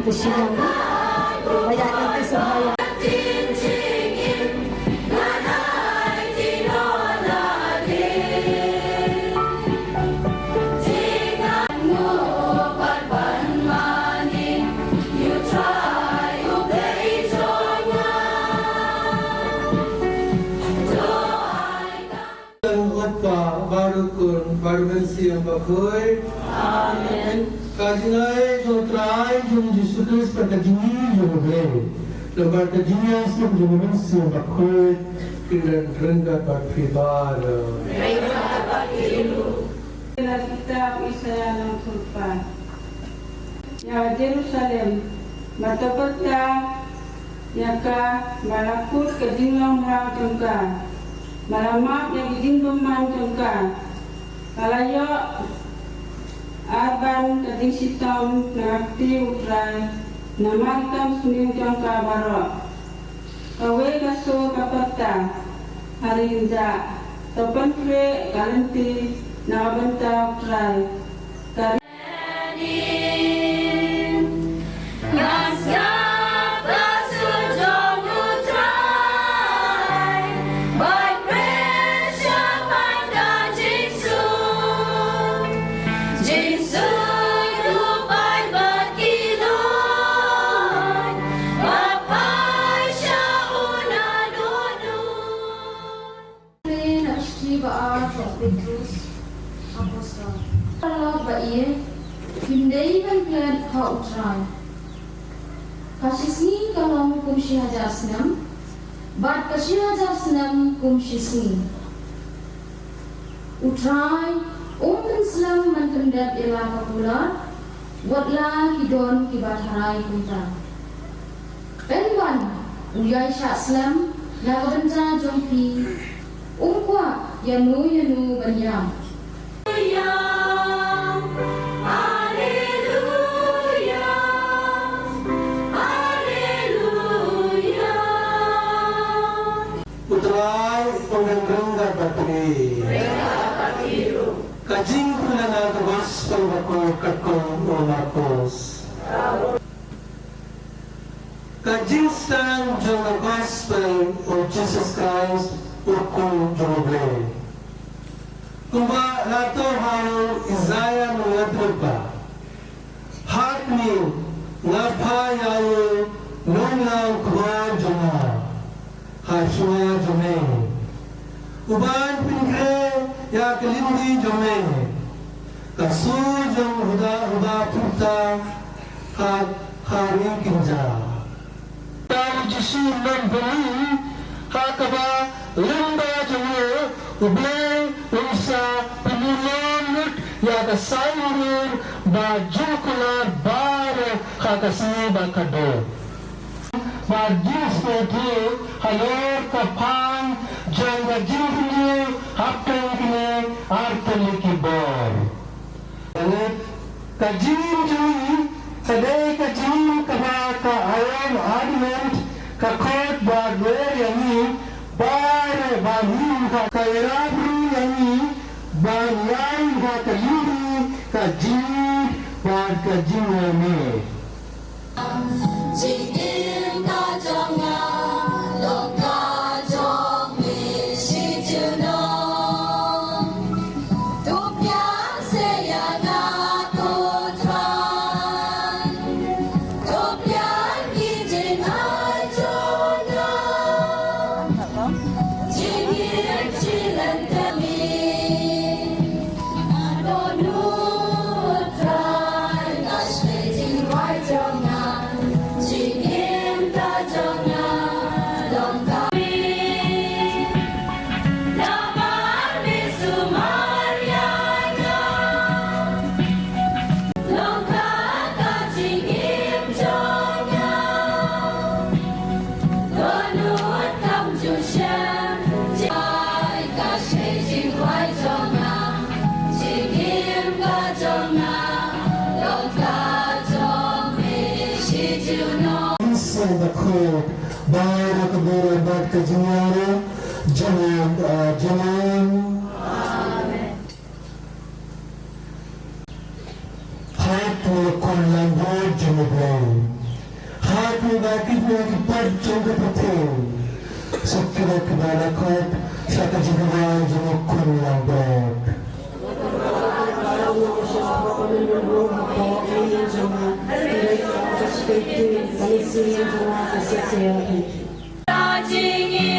kesian. Banyak nanti sembahyang. Barbensi yang bakhoi. Amen. Kajingai jo trai jo Yesus Kristus perkajini jo boleh. Lepas kajinya siap jo mensi yang bakhoi kiran rengga berfibar. Dalam kitab Yesaya 64. Ya Jerusalem, mata peta yaka malakut kajinlang rang jengka. Malamak yang dijinbom man jengka. Kalayo aban kading sitam nakti utrai namakam suning jangka barok kawe kaso kapata harinja topan pre kalanti nakabanta utrai Petrus apostol. Kalau bayi, hindai kan plan kau utrai. Kasih kalau kumsi hajar senam, bad kasih hajar senam kumsi sini. Utrai, Islam mentendat ialah popular, buatlah hidon kibat harai kunta. Penwan, uyai syak Islam, nak benca jompi, umkwa yanu banyam. Utrai pengendengga bateri. Kajing pula nak gospel bako kakong olakos. Kajing stand jong the gospel of Jesus Christ ukul joble. Kumba lato haro Isaiah mengatreba. Hak ni ngapa yayo nongang kuat jonga. Hashua jome. Uban pingre ya kelindi jome. Kasu jom huda puta hak hari kinja. Tahu jisu membeli hakaba lemba jome uble unsa penulanut ya kasayur bajukular bar hakasi bakado. Bajis itu halor kapang jangga jingkini hapeng kini arteli kibor. Kajin jui sadai kajin kabaka ayam argument kakot barwer yani bar bahim kairabru yani banyain kaliri kajin bar kajin yani. Bakho baru keburu bad kejuara jangan hati kon lambut jemubang dunia kepancing kepating sekira kebalakot sa kajigawa jumukun lang bot. Lodging in